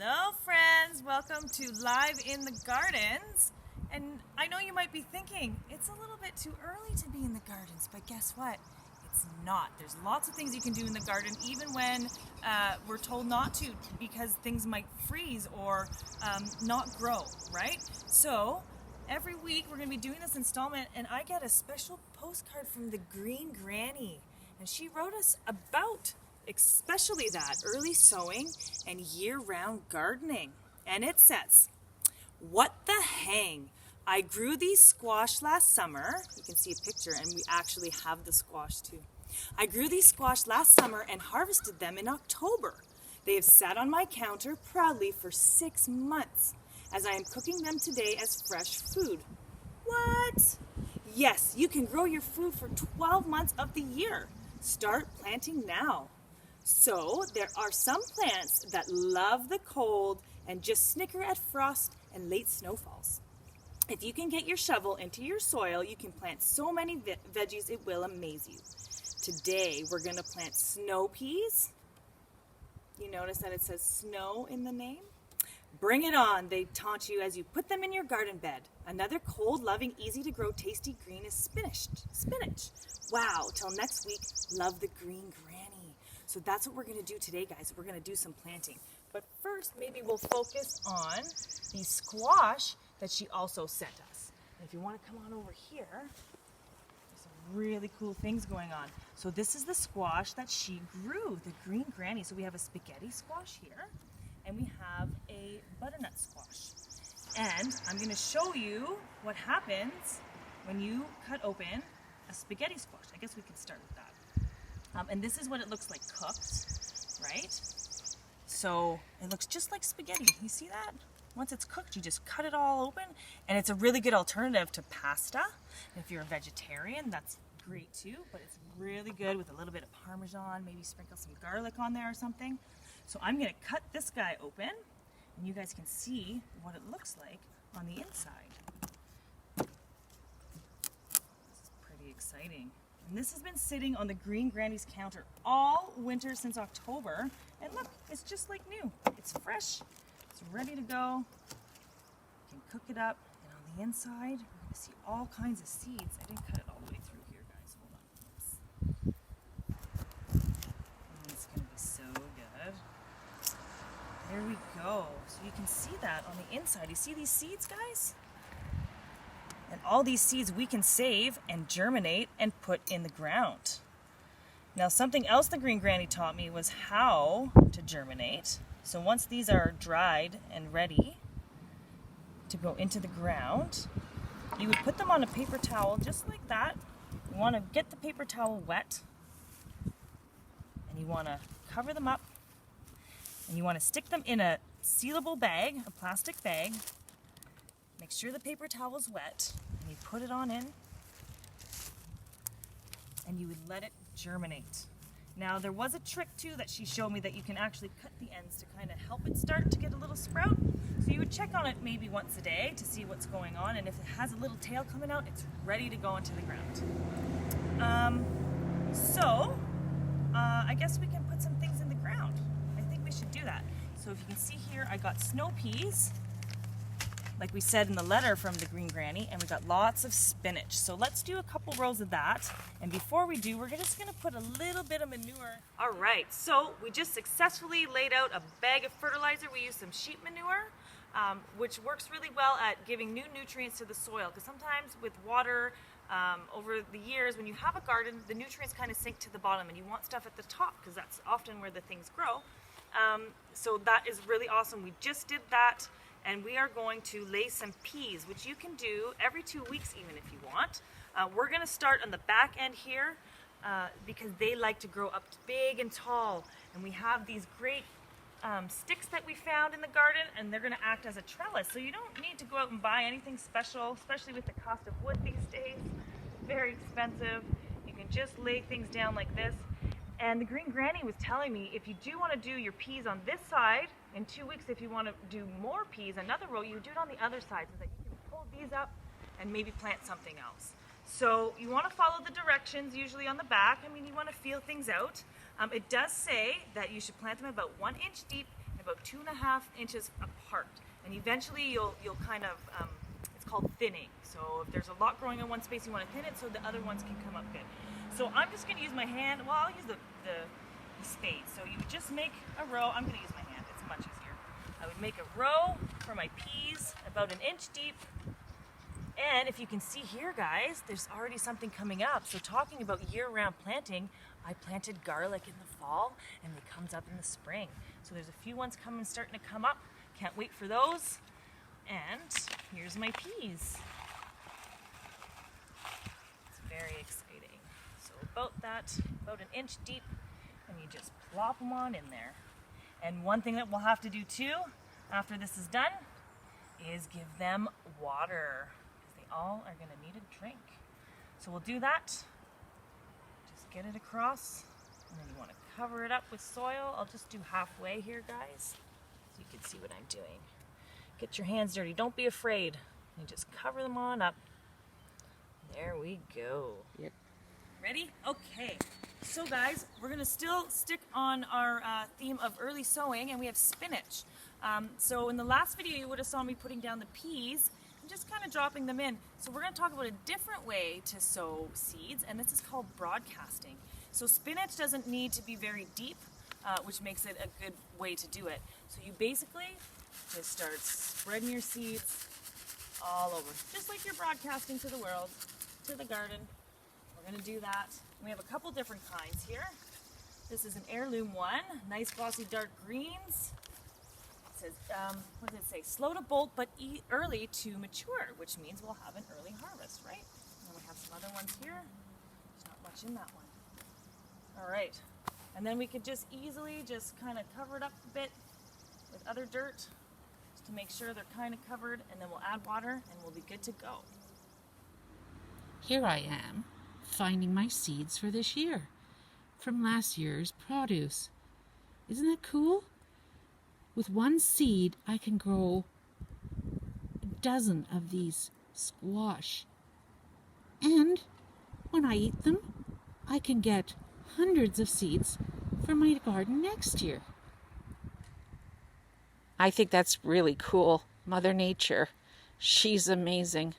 Hello friends, welcome to Live in the Gardens. And I know you might be thinking, it's a little bit too early to be in the gardens, but guess what? It's not. There's lots of things you can do in the garden even when we're told not to because things might freeze or not grow, right? So every week we're going to be doing this installment and I get a special postcard from the Green Granny. And she wrote us about especially that, early sowing and year-round gardening. And it says, "What the hang? I grew these squash last summer." You can see a picture and we actually have the squash too. "I grew these squash last summer and harvested them in October. They have sat on my counter proudly for 6 months as I am cooking them today as fresh food." What? Yes, you can grow your food for 12 months of the year. Start planting now. So there are some plants that love the cold and just snicker at frost and late snowfalls. If you can get your shovel into your soil, you can plant so many veggies it will amaze you. Today we're going to plant snow peas. You notice that it says snow in the name? Bring it on, they taunt you as you put them in your garden bed. Another cold-loving, easy-to-grow, tasty green is spinach. Wow, till next week, love the Green Granny. So that's what we're going to do today, guys. We're going to do some planting. But first, maybe we'll focus on the squash that she also sent us. And if you want to come on over here, there's some really cool things going on. So this is the squash that she grew, the Green Granny. So we have a spaghetti squash here, and we have a butternut squash. And I'm going to show you what happens when you cut open a spaghetti squash. I guess we can start with that. And this is what it looks like cooked, right? So it looks just like spaghetti. You see that? Once it's cooked, you just cut it all open, and it's a really good alternative to pasta. And if you're a vegetarian, that's great too, but it's really good with a little bit of Parmesan, maybe sprinkle some garlic on there or something. So I'm going to cut this guy open, and you guys can see what it looks like on the inside. This is pretty exciting. And this has been sitting on the Green Granny's counter all winter since October. And look, it's just like new. It's fresh, it's ready to go. You can cook it up, and on the inside, we're going to see all kinds of seeds. I didn't cut it all the way through here, guys. Hold on. Oops. It's going to be so good. There we go. So you can see that on the inside. You see these seeds, guys? And all these seeds we can save and germinate and put in the ground. Now, something else the Green Granny taught me was how to germinate. So once these are dried and ready to go into the ground, you would put them on a paper towel just like that. You want to get the paper towel wet, and you want to cover them up, and you want to stick them in a sealable bag, a plastic bag. Make sure the paper towel is wet, and you put it on in, and you would let it germinate. Now, there was a trick too that she showed me that you can actually cut the ends to kind of help it start to get a little sprout. So you would check on it maybe once a day to see what's going on, and if it has a little tail coming out, it's ready to go into the ground. I guess we can put some things in the ground. I think we should do that. So if you can see here, I got snow peas, like we said in the letter from the Green Granny, and we got lots of spinach. So let's do a couple rows of that. And before we do, we're just gonna put a little bit of manure. All right, so we just successfully laid out a bag of fertilizer. We used some sheep manure, which works really well at giving new nutrients to the soil. Because sometimes with water, over the years, when you have a garden, the nutrients kind of sink to the bottom and you want stuff at the top because that's often where the things grow. So that is really awesome. We just did that. And we are going to lay some peas, which you can do every 2 weeks even if you want. We're going to start on the back end here because they like to grow up big and tall. And we have these great sticks that we found in the garden, and they're going to act as a trellis. So you don't need to go out and buy anything special, especially with the cost of wood these days. Very expensive. You can just lay things down like this. And the Green Granny was telling me if you do want to do your peas on this side, in 2 weeks if you want to do more peas, another row, you do it on the other side so that you can pull these up and maybe plant something else. So you want to follow the directions usually on the back. I mean, you want to feel things out. It does say that you should plant them about 1 inch deep and about 2.5 inches apart. And eventually you'll kind of, it's called thinning. So if there's a lot growing in one space, you want to thin it so the other ones can come up good. So I'm just going to use my hand. Well, I'll use the spade. So you would just make a row. I'm going to use my hand. It's much easier. I would make a row for my peas about 1 inch deep. And if you can see here, guys, there's already something coming up. So talking about year-round planting, I planted garlic in the fall and it comes up in the spring. So there's a few ones starting to come up. Can't wait for those. And here's my peas. It's very exciting. So about 1 inch deep, and you just plop them on in there. And one thing that we'll have to do too, after this is done, is give them water. All are going to need a drink. So we'll do that. Just get it across, and then you want to cover it up with soil. I'll just do halfway here, guys, so you can see what I'm doing. Get your hands dirty. Don't be afraid. You just cover them on up. There we go. Yep. Ready? Okay. So guys, we're going to still stick on our theme of early sowing, and we have spinach. So in the last video, you would have saw me putting down the peas, just kind of dropping them in. So we're going to talk about a different way to sow seeds, and this is called broadcasting. So spinach doesn't need to be very deep, which makes it a good way to do it. So you basically just start spreading your seeds all over, just like you're broadcasting to the world, to the garden. We're going to do that. We have a couple different kinds here. This is an heirloom one, nice glossy dark greens. Says, what does it say? Slow to bolt, but early to mature, which means we'll have an early harvest, right? And we have some other ones here. There's not much in that one. All right. And then we could just easily just kind of cover it up a bit with other dirt just to make sure they're kind of covered, and then we'll add water and we'll be good to go. Here I am, finding my seeds for this year from last year's produce. Isn't that cool? With one seed, I can grow a dozen of these squash. And when I eat them, I can get hundreds of seeds for my garden next year. I think that's really cool. Mother Nature, she's amazing.